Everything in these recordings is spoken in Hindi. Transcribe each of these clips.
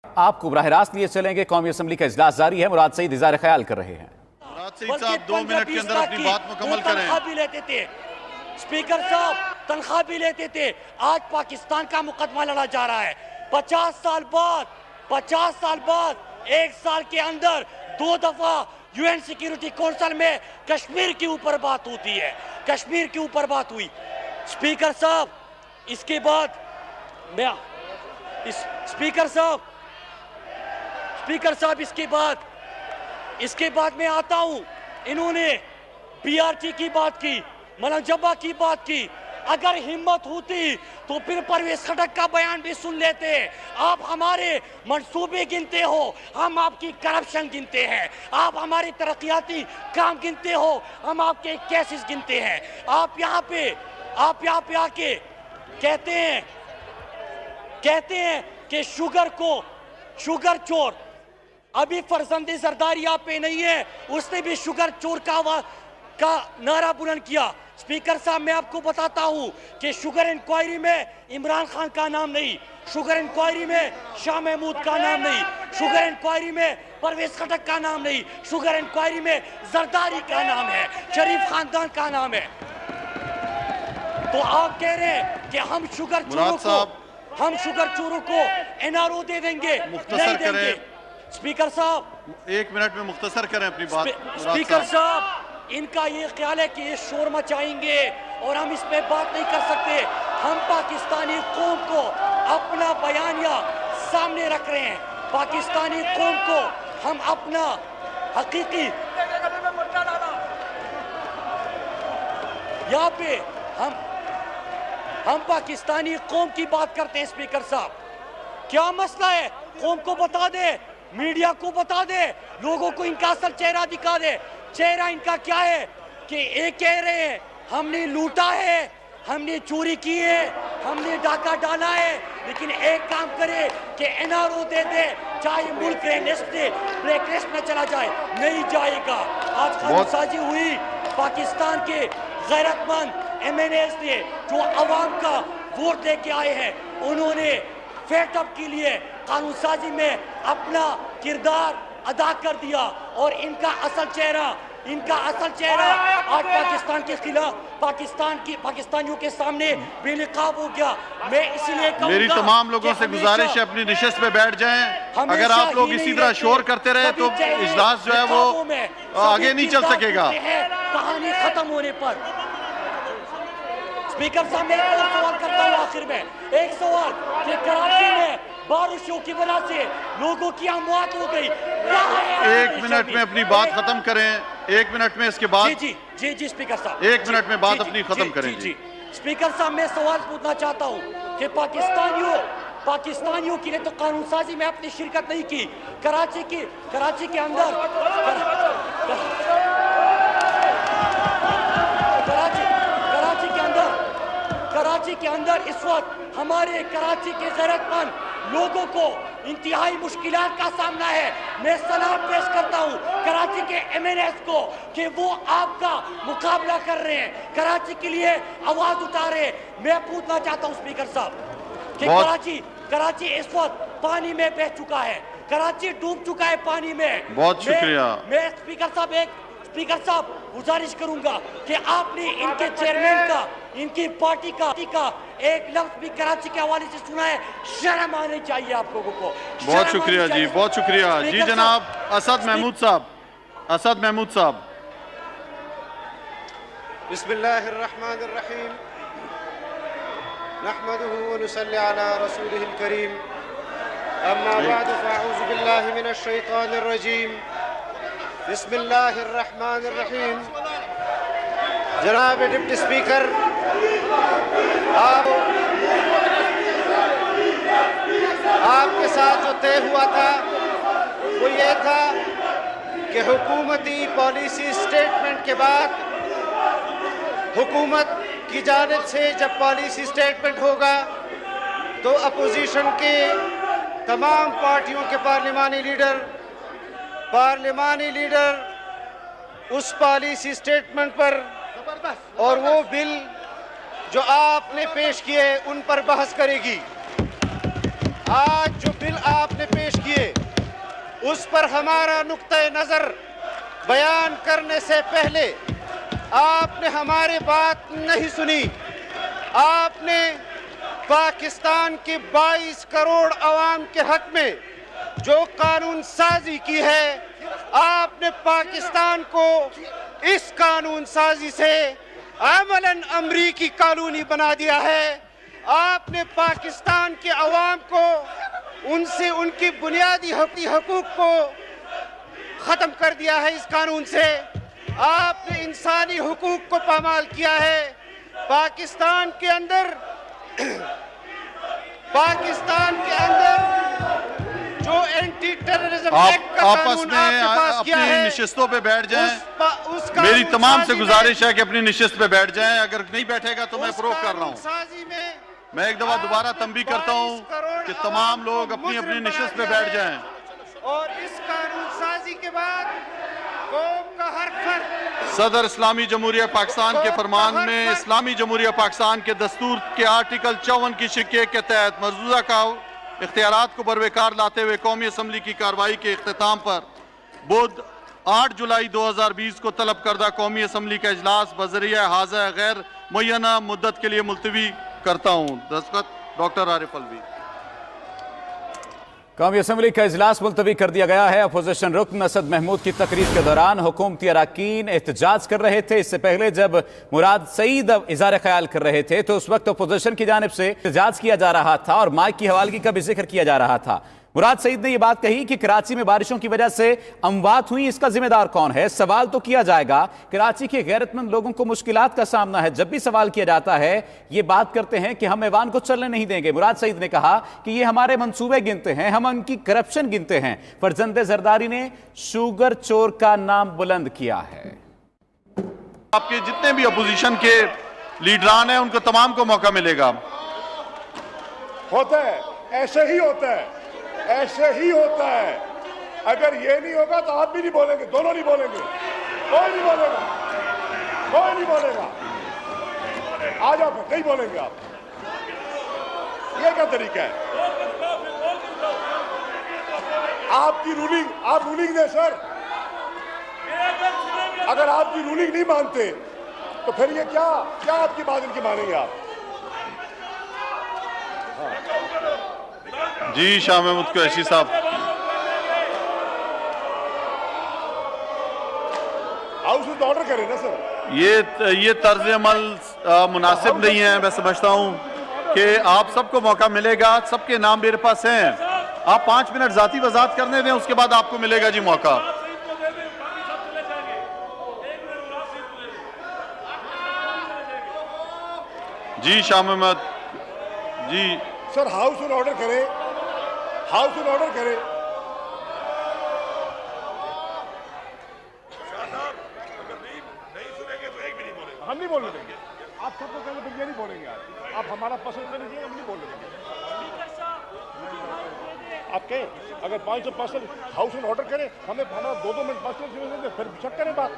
आपको बराह रास्त लिए चलेंगे। कौमी असम्बली का इजलास जारी है। मुराद सईद इज़हार ख्याल कर रहे हैं। मुराद सईद साहब 2 मिनट के अंदर अपनी बात मुकम्मल करें। तनख्वाह भी लेते थे स्पीकर साहब, तनख्वाह भी लेते थे। आज पाकिस्तान का मुकदमा लड़ा जा रहा है। 50 साल बाद 1 साल के अंदर 2 दफा यूएन सिक्योरिटी काउंसिल में कश्मीर के ऊपर बात होती है। कश्मीर के ऊपर बात हुई स्पीकर साहब। इसके बाद मैं स्पीकर साहब इसके बाद मैं आता हूं। इन्होंने बीआरटी की बात की, मलंगजबा की बात की। अगर हिम्मत होती तो फिर परवेज खटक का बयान भी सुन लेते। आप हमारे मंसूबे गिनते हो, हम आपकी करप्शन गिनते हैं। आप हमारे तरक्याती काम गिनते हो, हम आपके केसेस गिनते हैं। आप यहाँ पे आके कहते हैं कि शुगर चोर। अभी फरजंदे जरदारी आप पे नहीं है, उसने भी शुगर चोर का नारा बुलंद किया। स्पीकर साहब, मैं आपको बताता हूं कि शुगर इंक्वायरी में इमरान खान का नाम नहीं, शुगर इंक्वायरी में शाह महमूद का नाम नहीं, शुगर इंक्वायरी में परवेज खटक का नाम नहीं, शुगर इंक्वायरी में जरदारी का नाम है, शरीफ खानदान का नाम है। तो आप कह रहे हैं कि हम शुगर चोरों को एनआरओ दे देंगे, नहीं देंगे। स्पीकर साहब 1 मिनट में मुख्तसर करें अपनी बात। स्पीकर साहब, इनका ये ख्याल है कि ये शोर मचाएंगे और हम इस पे बात नहीं कर सकते। हम पाकिस्तानी कौम को अपना बयानिया सामने रख रहे हैं। पाकिस्तानी कौम को हम अपना हकीकी यहाँ पे हम पाकिस्तानी कौम की बात करते हैं। स्पीकर साहब, क्या मसला है? कौम को बता दे, मीडिया को बता दे, लोगों को इनका असल चेहरा दिखा दे। चेहरा इनका क्या है कि एक कह रहे हैं हमने लूटा है, हमने चोरी की है, हमने डाका डाला है, लेकिन एक काम करे कि एनआरओ दे दे, चाहे मुल्क ब्लैक लिस्ट में चला जाए, नहीं जाएगा। आज खामोशाजी हुई। पाकिस्तान के गैरतमंद एमएनएस ने जो अवाम का वोट लेके आए हैं, उन्होंने फेटअप के लिए कानून साजी में अपना किरदार अदा कर दिया और इनका असल चेहरा आज पाकिस्तान के खिलाफ पाकिस्तानियों के सामने बेनकाब हो गया। मैं इसीलिए कहूंगा, मेरी तमाम लोगों से गुजारिश है अपनी निशस्त पे बैठ जाएं। अगर आप लोग इसी तरह शोर करते रहे तो इजलास जो है वो आगे नहीं चल सकेगा। कहानी खत्म होने पर स्पीकर साहब, मैं एक और सवाल करता हूँ आखिर में। एक सवाल कि कराची में बारिशों की वजह से लोगों की अमवात हो गई। 1 मिनट में अपनी बात खत्म करें। 1 मिनट में इसके बाद जी स्पीकर साहब 1 मिनट में बात अपनी खत्म करें। जी स्पीकर साहब, मैं सवाल पूछना चाहता हूँ कि पाकिस्तानियों के लिए तो कानून साजी में अपनी शिरकत नहीं की। कराची के अंदर इस वक्त हमारे कराची के जरूरतमंद लोगों को इंतहाई मुश्किलात का सामना है। मैं सलाम पेश करता हूं कराची के एमएनएस को कि वो आपका मुकाबला कर रहे हैं, कराची के लिए आवाज उठा रहे हैं। मैं पूछना चाहता हूं स्पीकर साहब कि कराची इस वक्त पानी में बह चुका है, कराची डूब चुका है पानी में। बहुत शुक्रिया। मैं स्पीकर साहब गुजारिश करूंगा कि आपने इनके चेयरमैन का, इनकी पार्टी का एक लफ्ज भी कराची के हवाले से सुना है। शर्म आनी चाहिए आप लोगों को। बहुत शुक्रिया जी, बहुत शुक्रिया जी। जनाब असद महमूद साहब। बिस्मिल्लाहिर्रहमानिर्रहीम, नहमदुहु व नुसल्ली अला रसूलिहिल करीम, अम्मा बअद फअऊज़ु बिल्लाहि मिनश शैतानिर रजीम, बिस्मिल्लाहिर्रहमानिर्रहीम। जनाब डिप्टी स्पीकर, आपके साथ जो तय हुआ था वो ये था कि हुकूमती पॉलिसी स्टेटमेंट के बाद हुकूमत की जानिब से जब पॉलिसी स्टेटमेंट होगा तो अपोजिशन के तमाम पार्टियों के पार्लिमानी लीडर उस पॉलिसी स्टेटमेंट पर और वो बिल जो आपने पेश किए उन पर बहस करेगी। आज जो बिल आपने पेश किए उस पर हमारा नुक्ते नज़र बयान करने से पहले आपने हमारी बात नहीं सुनी। आपने पाकिस्तान के 22 करोड़ अवाम के हक में जो कानून साजी की है, आपने पाकिस्तान को इस कानून साजी से अमलन अमरीकी कानूनी बना दिया है। आपने पाकिस्तान के अवाम को उनसे उनकी बुनियादी हकूक को ख़त्म कर दिया है। इस कानून से आपने इंसानी हकूक को पामाल किया है। पाकिस्तान के अंदर जो एंटी टेररिज्म एक्ट का आपस में अपनी निशिस्तों पे बैठ जाएं। मेरी तमाम से गुजारिश है कि अपनी निशिस्त पे बैठ जाएं। अगर नहीं बैठेगा तो मैं प्रोव कर रहा हूं। मैं एक दफा दोबारा तंबी करता हूं कि तमाम लोग अपनी अपनी निशिस्त पे बैठ जाएं। और इस कानून साजी के बाद कौम का हर फर्द सदर इस्लामी जमहूरिया पाकिस्तान के फरमान में इस्लामी जमहूरिया पाकिस्तान के दस्तूर के आर्टिकल 54 की शिक्के के तहत मरजूदा का इख्तियारात को बरवेकार लाते हुए कौमी असम्बली की कार्रवाई के इख्तिताम पर बुध 8 जुलाई 2020 को तलब करदा कौमी असम्बली का इजलास बजरिया हाज़ा गैर मुय्यना मुद्दत के लिए मुलतवी करता हूँ। दस्तखत डॉक्टर आरिफ अलवी। कौमी असम्बली का इजलास मुलतवी कर दिया गया है। अपोजिशन रुकन असद महमूद की तकरीर के दौरान हुकूमती अरकान एहतजाज कर रहे थे। इससे पहले जब मुराद सईद इज़हार ख्याल कर रहे थे तो उस वक्त अपोजिशन की जानिब से एहतजाज किया जा रहा था और माइक की हवालगी का भी जिक्र किया जा रहा था। मुराद सईद ने यह बात कही कि कराची में बारिशों की वजह से अमवात हुई, इसका जिम्मेदार कौन है? सवाल तो किया जाएगा। कराची के गैरतमंद लोगों को मुश्किलात का सामना है। जब भी सवाल किया जाता है ये बात करते हैं कि हम ऐवान को चलने नहीं देंगे। मुराद सईद ने कहा कि ये हमारे मंसूबे गिनते हैं, हम उनकी करप्शन गिनते हैं। फरजंदे जरदारी ने शुगर चोर का नाम बुलंद किया है। आपके जितने भी अपोजिशन के लीडरान हैं उनको तमाम को मौका मिलेगा। होता है, ऐसे ही होता है, ऐसे ही होता है। अगर ये नहीं होगा तो आप भी नहीं बोलेंगे, दोनों नहीं बोलेंगे, कोई नहीं बोलेगा, कोई नहीं बोलेगा। आ जाओ फिर, नहीं बोलेंगे आप। ये क्या तरीका है? आपकी रूलिंग, आप रूलिंग दें सर। अगर आपकी रूलिंग नहीं मानते तो फिर ये क्या क्या आपकी बात इनकी मानेंगे आप? जी शाह महमूद कुरैशी साहब। हाउस ऑर्डर करें ना सर। ये तर्ज अमल मुनासिब नहीं है। मैं समझता हूं कि आप सबको मौका मिलेगा। सबके नाम मेरे पास हैं। आप 5 मिनट जाती वजाहत करने दें, उसके बाद आपको मिलेगा जी मौका। जी शाह महमूद जी। सर हाउस ऑर्डर करें, हाउस ऑर्डर करें। हम नहीं बोलने देंगे। आप सबको कहेंगे फिर ये नहीं बोलेंगे। आप हमारा पसंद कर लीजिए, हम नहीं बोलने देंगे। आप कहें अगर 500% हाउस ऑर्डर करें, हमें हमारा 2-2 मिनट 5 मिनट फिर शक करें बात।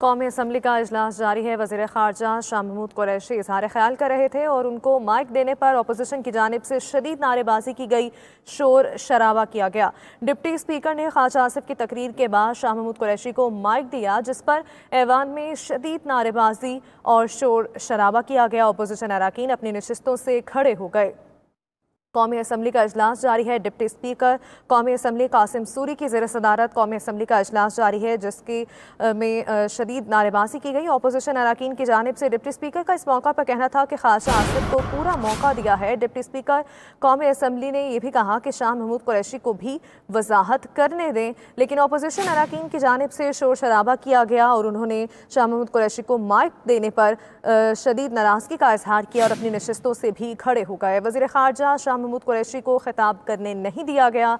कौमी असम्बली का इजलास जारी है। वज़ीर ख़ारजा शाह महमूद कुरैशी इज़हार ख्याल कर रहे थे और उनको माइक देने पर अपोजिशन की जानिब से शदीद नारेबाजी की गई, शोर शराबा किया गया। डिप्टी स्पीकर ने ख्वाजा आसिफ की तकरीर के बाद शाह महमूद कुरैशी को माइक दिया, जिस पर ऐवान में शदीद नारेबाजी और शोर शराबा किया गया। अपोजिशन अरकान अपनी नशिस्तों से खड़े हो गए। कौमी असम्बली का इजलास जारी है। डिप्टी स्पीकर कौमी असम्बली कासिम सूरी की ज़ेर सदारत कौमी असम्बली का इजलास जारी है, जिसके में शदीद नारेबाजी की गई। अपोजिशन अरकान की जानिब से डिप्टी स्पीकर का इस मौका पर कहना था कि ख्वाजा आसिफ को पूरा मौका दिया है। डिप्टी स्पीकर कौमी असम्बली ने यह भी कहा कि शाह महमूद कुरैशी को भी वजाहत करने दें, लेकिन अपोजिशन अरकान की जानिब से शोर शराबा किया गया और उन्होंने शाह महमूद कुरैशी को माइक देने पर शदीद नाराज़गी का इजहार किया और अपनी नशिस्तों से भी खड़े हो गए। वज़ीर ख़ारजा शाह महमूद कुरैशी को खिताब करने नहीं दिया गया।